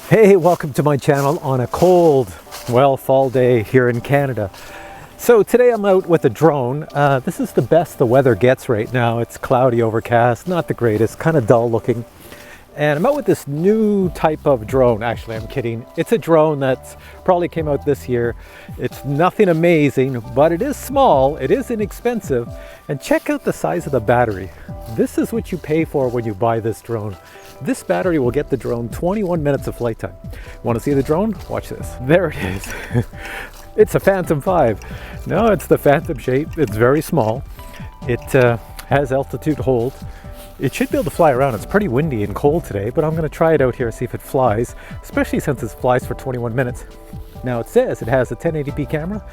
Hey, welcome to my channel on a cold, fall day here in Canada. So today I'm out with a drone. This is the best the weather gets right now. It's cloudy, overcast, not the greatest, kind of dull looking. And I'm out with this new type of drone. Actually, I'm kidding. It's a drone that's probably came out this year. It's nothing amazing, but it is small, it is inexpensive. And check out the size of the battery. This is what you pay for when you buy this drone. This battery will get the drone 21 minutes of flight time. Want to see the drone? Watch this. There it is. It's a Phantom 5. No, it's the Phantom shape. It's very small. It has altitude hold. It should be able to fly around. It's pretty windy and cold today, but I'm going to try it out here and see if it flies, especially since it flies for 21 minutes. Now it says it has a 1080p camera,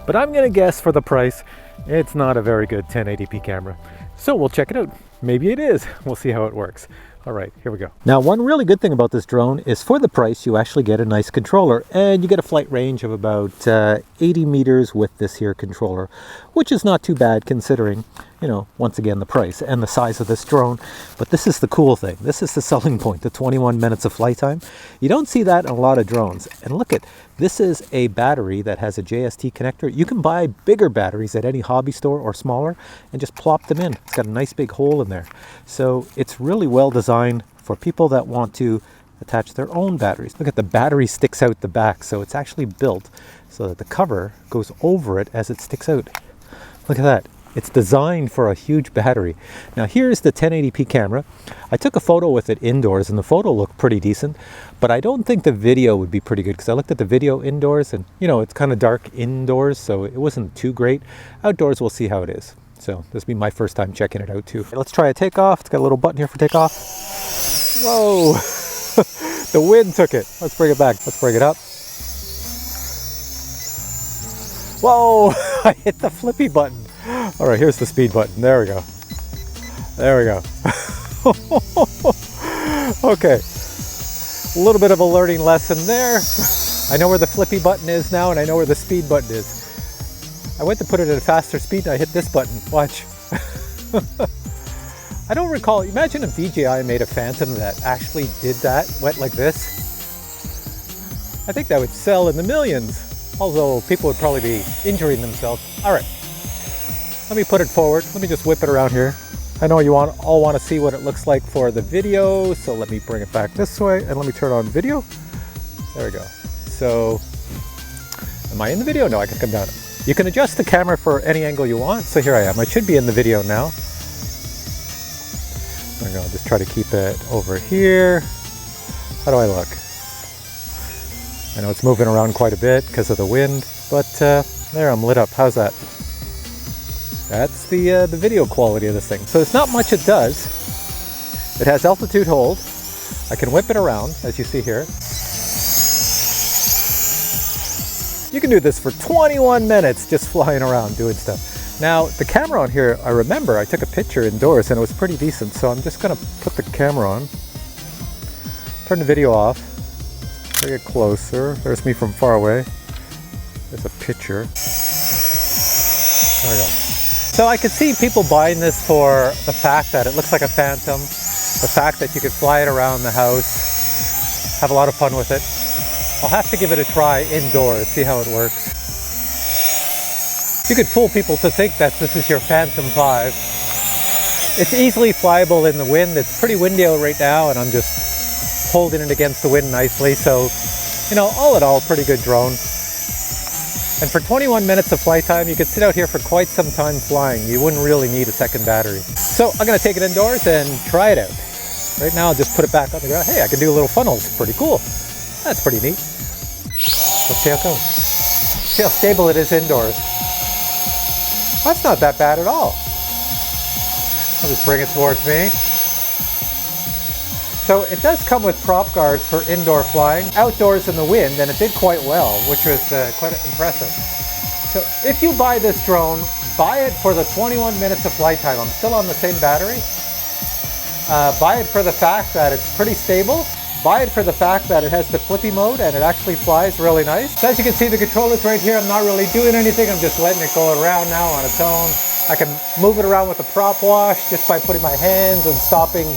but I'm going to guess for the price, it's not a very good 1080p camera. So we'll check it out. Maybe it is. We'll see how it works. All right, here we go. Now, one really good thing about this drone is for the price, you actually get a nice controller, and you get a flight range of about 80 meters with this here controller, which is not too bad considering, you know, once again, the price and the size of this drone. But this is the cool thing. This is the selling point, the 21 minutes of flight time. You don't see that in a lot of drones. And look at, this is a battery that has a JST connector. You can buy bigger batteries at any hobby store or smaller and just plop them in. It's got a nice big hole in there. So it's really well designed for people that want to attach their own batteries. Look at the battery sticks out the back, so it's actually built so that the cover goes over it as it sticks out. Look at that. It's designed for a huge battery. Now here's the 1080p camera. I took a photo with it indoors and the photo looked pretty decent, but I don't think the video would be pretty good because I looked at the video indoors and, you know, it's kind of dark indoors, so it wasn't too great. Outdoors, we'll see how it is. So this will be my first time checking it out too. Let's try a takeoff. It's got a little button here for takeoff. Whoa, the wind took it. Let's bring it back. Let's bring it up. Whoa, I hit the flippy button. All right, here's the speed button. There we go. There we go. Okay, a little bit of a learning lesson there. I know where the flippy button is now, and I know where the speed button is. I went to put it at a faster speed and I hit this button. Watch. I don't recall. Imagine if DJI made a Phantom that actually did that, went like this. I think that would sell in the millions, although people would probably be injuring themselves. All right, let me put it forward. Let me just whip it around here. I know you all want to see what it looks like for the video, so let me bring it back this way and let me turn on video. There we go. So, am I in the video? No, I can come down. You can adjust the camera for any angle you want. So here I am. I should be in the video now. I'm going to just try to keep it over here. How do I look? I know it's moving around quite a bit because of the wind, but there, I'm lit up. How's that? That's the video quality of this thing. So it's not much it does. It has altitude hold. I can whip it around, as you see here. You can do this for 21 minutes just flying around doing stuff. Now, the camera on here, I remember I took a picture indoors and it was pretty decent, so I'm just going to put the camera on, turn the video off, bring it closer. There's me from far away. There's a picture. There we go. So I could see people buying this for the fact that it looks like a Phantom, the fact that you could fly it around the house, have a lot of fun with it. I'll have to give it a try indoors, see how it works. You could fool people to think that this is your Phantom 5. It's easily flyable in the wind. It's pretty windy out right now, and I'm just holding it against the wind nicely. So, you know, all in all, pretty good drone. And for 21 minutes of flight time, you could sit out here for quite some time flying. You wouldn't really need a second battery. So I'm going to take it indoors and try it out. Right now, I'll just put it back on the ground. Hey, I can do little funnels. Pretty cool. That's pretty neat. Let's see how it goes. See how stable it is indoors. That's not that bad at all. I'll just bring it towards me. So it does come with prop guards for indoor flying, outdoors in the wind, and it did quite well, which was quite impressive. So if you buy this drone, buy it for the 21 minutes of flight time. I'm still on the same battery. Buy it for the fact that it's pretty stable. Buy it for the fact that it has the flippy mode and it actually flies really nice. So as you can see, the controller's right here. I'm not really doing anything. I'm just letting it go around now on its own. I can move it around with a prop wash just by putting my hands and stopping,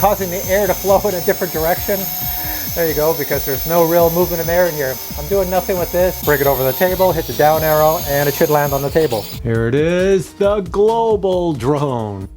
causing the air to flow in a different direction. There you go, because there's no real movement in air in here. I'm doing nothing with this. Bring it over the table, hit the down arrow, and it should land on the table. Here it is, the global drone.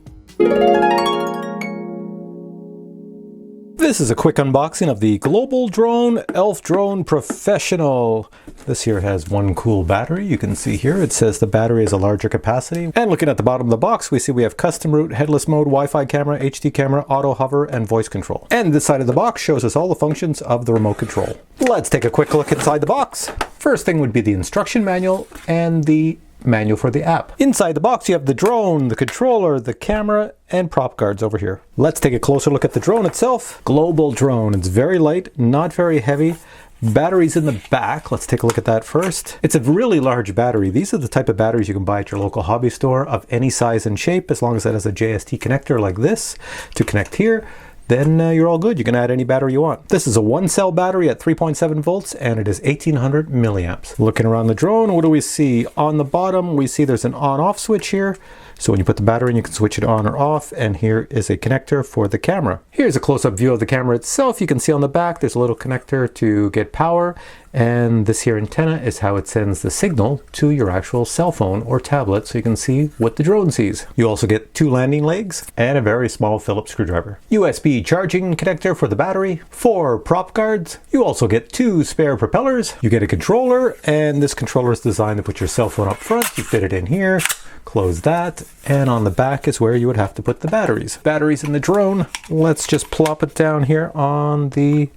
This is a quick unboxing of the Global Drone Elf Drone Professional. This here has one cool battery. You can see here it says the battery is a larger capacity. And looking at the bottom of the box, we see we have custom route, headless mode, Wi-Fi camera, HD camera, auto hover, and voice control. And this side of the box shows us all the functions of the remote control. Let's take a quick look inside the box. First thing would be the instruction manual and the manual for the app. Inside the box you have the drone, the controller, the camera, and prop guards over here. Let's take a closer look at the drone itself. Global drone. It's very light, not very heavy. Batteries in the back. Let's take a look at that first. It's a really large battery. These are the type of batteries you can buy at your local hobby store of any size and shape, as long as it has a JST connector like this to connect here. Then you're all good. You can add any battery you want. This is a 1-cell battery at 3.7 volts and it is 1800 milliamps. Looking around the drone, what do we see? On the bottom, we see there's an on-off switch here. So when you put the battery in, you can switch it on or off, and here is a connector for the camera. Here's a close-up view of the camera itself. You can see on the back there's a little connector to get power, and this here antenna is how it sends the signal to your actual cell phone or tablet, so you can see what the drone sees. You also get 2 landing legs and a very small Phillips screwdriver. USB charging connector for the battery, 4 prop guards. You also get 2 spare propellers. You get a controller, and this controller is designed to put your cell phone up front. You fit it in here. Close that, and on the back is where you would have to put the batteries. Batteries in the drone. Let's just plop it down here on the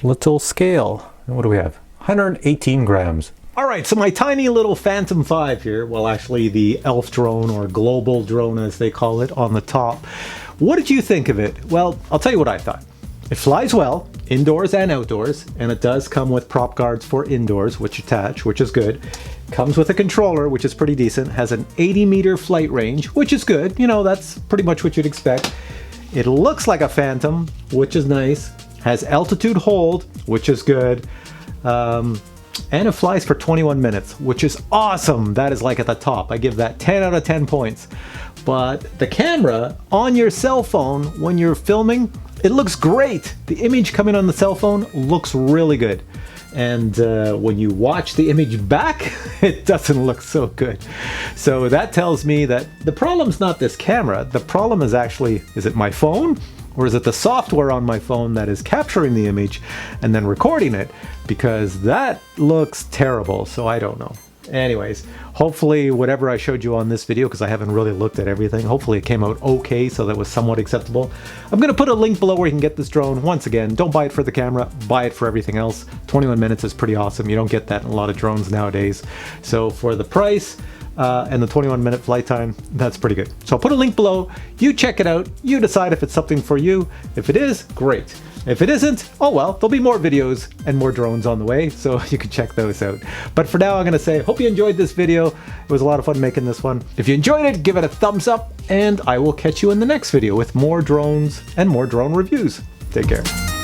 little scale. And what do we have? 118 grams. All right, so my tiny little Phantom 5 here, well actually the Elf drone or Global drone as they call it on the top. What did you think of it? Well, I'll tell you what I thought. It flies well, indoors and outdoors, and it does come with prop guards for indoors, which attach, which is good. Comes with a controller, which is pretty decent, has an 80-meter flight range, which is good. You know, that's pretty much what you'd expect. It looks like a Phantom, which is nice. Has altitude hold, which is good. And it flies for 21 minutes, which is awesome. That is like at the top. I give that 10 out of 10 points. But the camera on your cell phone when you're filming, it looks great. The image coming on the cell phone looks really good. And when you watch the image back, it doesn't look so good. So that tells me that the problem's not this camera. The problem is actually, is it my phone? Or is it the software on my phone that is capturing the image and then recording it? Because that looks terrible, so I don't know. Anyways, hopefully whatever I showed you on this video, because I haven't really looked at everything, hopefully it came out okay, so that was somewhat acceptable. I'm going to put a link below where you can get this drone. Once again, don't buy it for the camera, buy it for everything else. 21 minutes is pretty awesome. You don't get that in a lot of drones nowadays. So for the price and the 21-minute flight time, that's pretty good. So I'll put a link below. You check it out. You decide if it's something for you. If it is, great. If it isn't, oh well, there'll be more videos and more drones on the way, so you can check those out. But for now, I'm gonna say, hope you enjoyed this video. It was a lot of fun making this one. If you enjoyed it, give it a thumbs up, and I will catch you in the next video with more drones and more drone reviews. Take care.